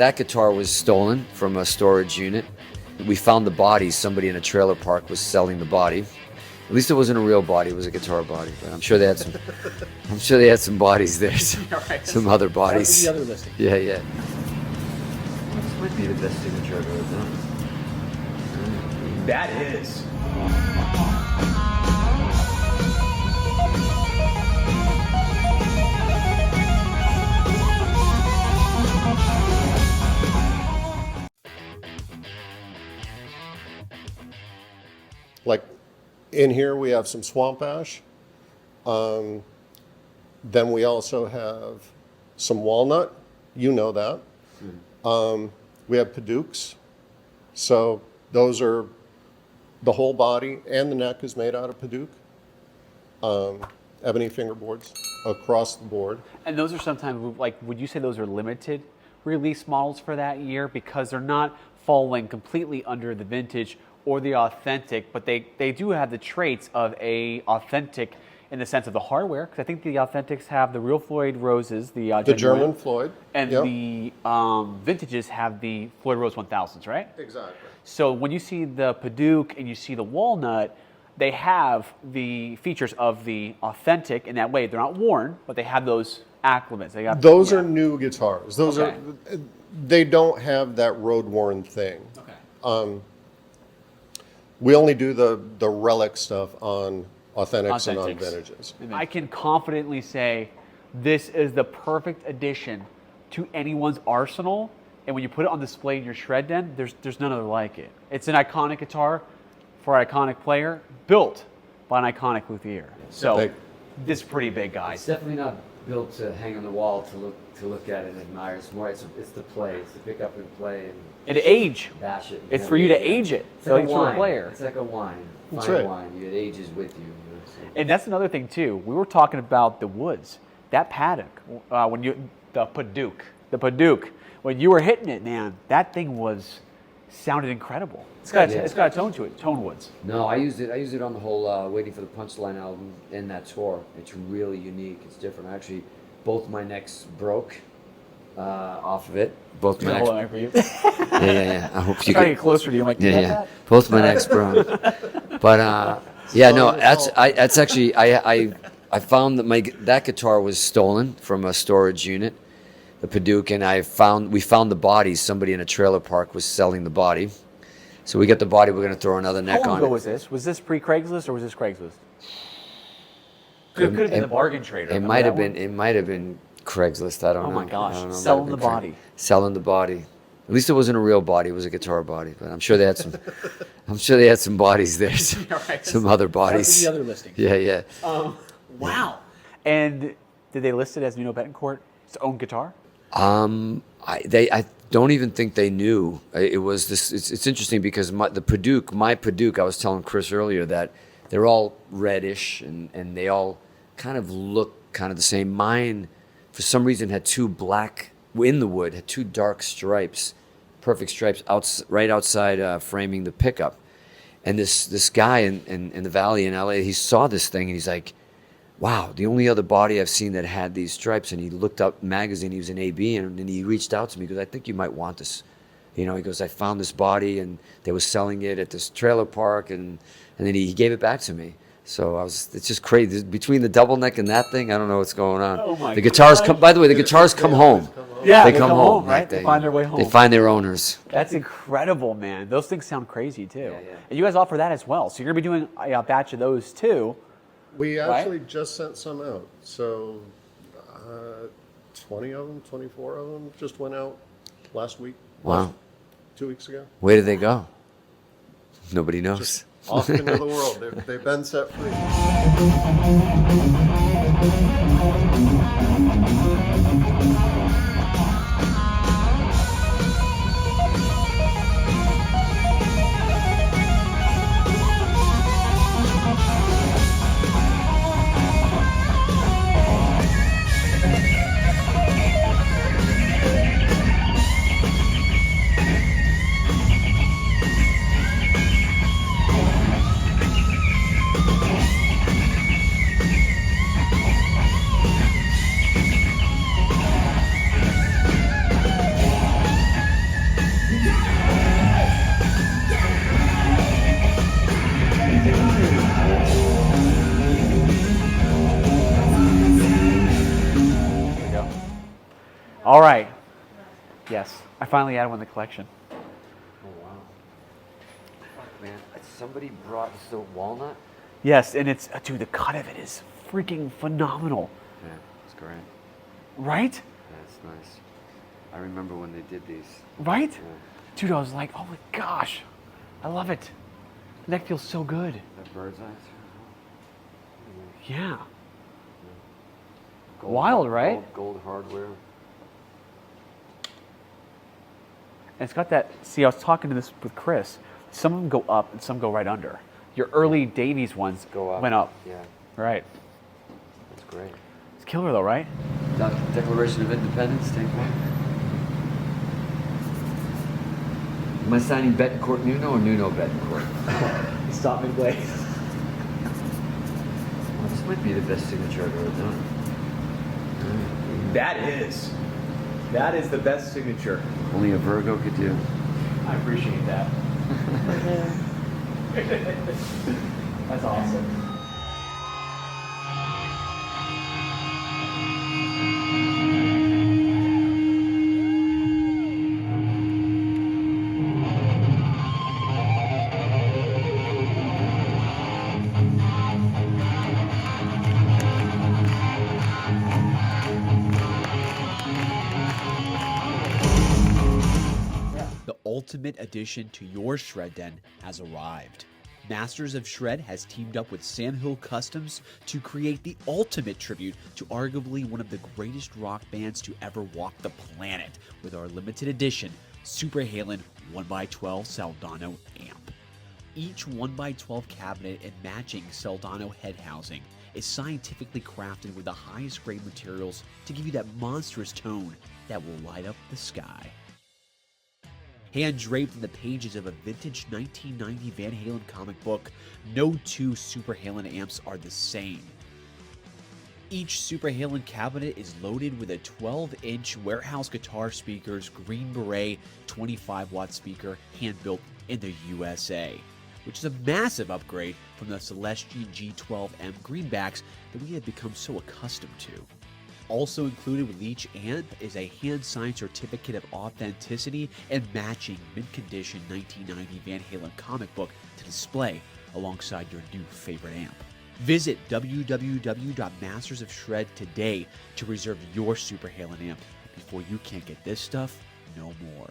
that guitar was stolen from a storage unit. We found the body. Somebody in a trailer park was selling the body. At least it wasn't a real body; it was a guitar body. But I'm sure they had some. I'm sure they had some bodies there. Some other bodies. The other listing. Yeah, yeah. This might be the best signature I've ever done. That is. Like in here we have some swamp ash. Then we also have some walnut. You know that. We have Padauks. So those are the whole body and the neck is made out of Padauk. Ebony fingerboards across the board. And those are sometimes, like, would you say those are limited release models for that year because they're not falling completely under the vintage or the authentic, but they do have the traits of a authentic in the sense of the hardware, because I think the authentics have the real Floyd Roses, the German Floyd, and the vintages have the Floyd Rose 1000s, right? Exactly. So when you see the Padauk and you see the walnut, they have the features of the authentic in that way. They're not worn, but they have those acclimats. They got those are new guitars. Those okay. are they don't have that road worn thing. Okay. We only do the relic stuff on authentics and on vintages. I can confidently say this is the perfect addition to anyone's arsenal. And when you put it on display in your shred den, there's none other like it. It's an iconic guitar for an iconic player, built by an iconic luthier. So this is pretty big, guys. It's definitely not built to hang on the wall to look at and admire. It's more it's to play. It's to pick up and play and to age. Bash it. It's for you to age it. It's like a wine. Player. It's like a wine. That's Fine right. wine. It ages with you. So. And that's another thing too. We were talking about the woods. That Padauk, the Padauk, when you were hitting it, man, that thing sounded incredible. It's got a tone to it, tone woods. No, I used it on the whole Waiting for the Punchline album in that tour. It's really unique. It's different. Actually, both my necks broke off of it. Both my necks. Hold on for you. Yeah. I hope you can get closer to you. I'm like, yeah. Both my necks broke. But that's actually I found that that guitar was stolen from a storage unit, the Padauk, and we found the body. Somebody in a trailer park was selling the body. So we got the body. We're going to throw another neck on it. How long ago was this? Was this pre-Craigslist or was this Craigslist? It could have been the bargain trader. It might have been. It might have been Craigslist. I don't know. Oh my gosh! I don't know. Selling the body. Selling the body. At least it wasn't a real body. It was a guitar body. But I'm sure they had some. I'm sure they had some bodies there. Some other bodies. The other listing. Yeah. Wow. And did they list it as Nuno Bettencourt, its own guitar? I don't even think they knew. It was this. It's interesting because my Padauk. I was telling Chris earlier that they're all reddish and they all kind of look kind of the same. Mine, for some reason, had two black in the wood, had two dark stripes, perfect stripes right outside framing the pickup. And this guy in the valley in LA, he saw this thing and he's like, wow, the only other body I've seen that had these stripes. And he looked up magazine, he was in AB, and he reached out to me because I think you might want this. He goes, I found this body and they were selling it at this trailer park, and then he gave it back to me. So it's just crazy. Between the double neck and that thing, I don't know what's going on. Oh my the guitars come, by the way, the guitars come home. Yeah, they come home, right? They find their way home. They find their owners. That's incredible, man. Those things sound crazy too. Yeah. And you guys offer that as well. So you're going to be doing a batch of those too. We actually just sent some out. So 20 of them, 24 of them just went out last week. Wow. 2 weeks ago. Where did they go? Nobody knows. Just off into the world. They've been set free. All right. Yes, I finally added one to the collection. Oh wow. Fuck man, somebody brought this the walnut. Yes, and it's dude, the cut of it is freaking phenomenal. Yeah, it's great. Right? That's nice. I remember when they did these. Right? Yeah. Dude, I was like, oh my gosh, I love it. The neck feels so good. That bird's eye. Yeah. Gold, Wild, right? Gold hardware. And it's got that, see, I was talking to this with Chris. Some of them go up and some go right under. Your early Davies ones went up. Yeah, Right. that's great. It's killer though, right? Declaration of Independence, take one. Am I signing Bettencourt Nuno or Nuno Bettencourt? He stopped midway. Well, this might be the best signature I've ever done. That is the best signature. Only a Virgo could do. I appreciate that. That's awesome. The ultimate addition to your shred den has arrived. Masters of Shred has teamed up with Sam Hill Customs to create the ultimate tribute to arguably one of the greatest rock bands to ever walk the planet with our limited edition Super Halen 1x12 Soldano amp. Each 1x12 cabinet and matching Soldano head housing is scientifically crafted with the highest grade materials to give you that monstrous tone that will light up the sky. Hand draped in the pages of a vintage 1990 Van Halen comic book, no two Super Halen amps are the same. Each Super Halen cabinet is loaded with a 12-inch warehouse guitar speakers Green Beret 25-watt speaker hand-built in the USA, which is a massive upgrade from the Celestion G12M greenbacks that we have become so accustomed to. Also included with each amp is a hand-signed certificate of authenticity and matching mint-condition 1990 Van Halen comic book to display alongside your new favorite amp. Visit www.mastersofshred today to reserve your Super Halen amp before you can't get this stuff no more.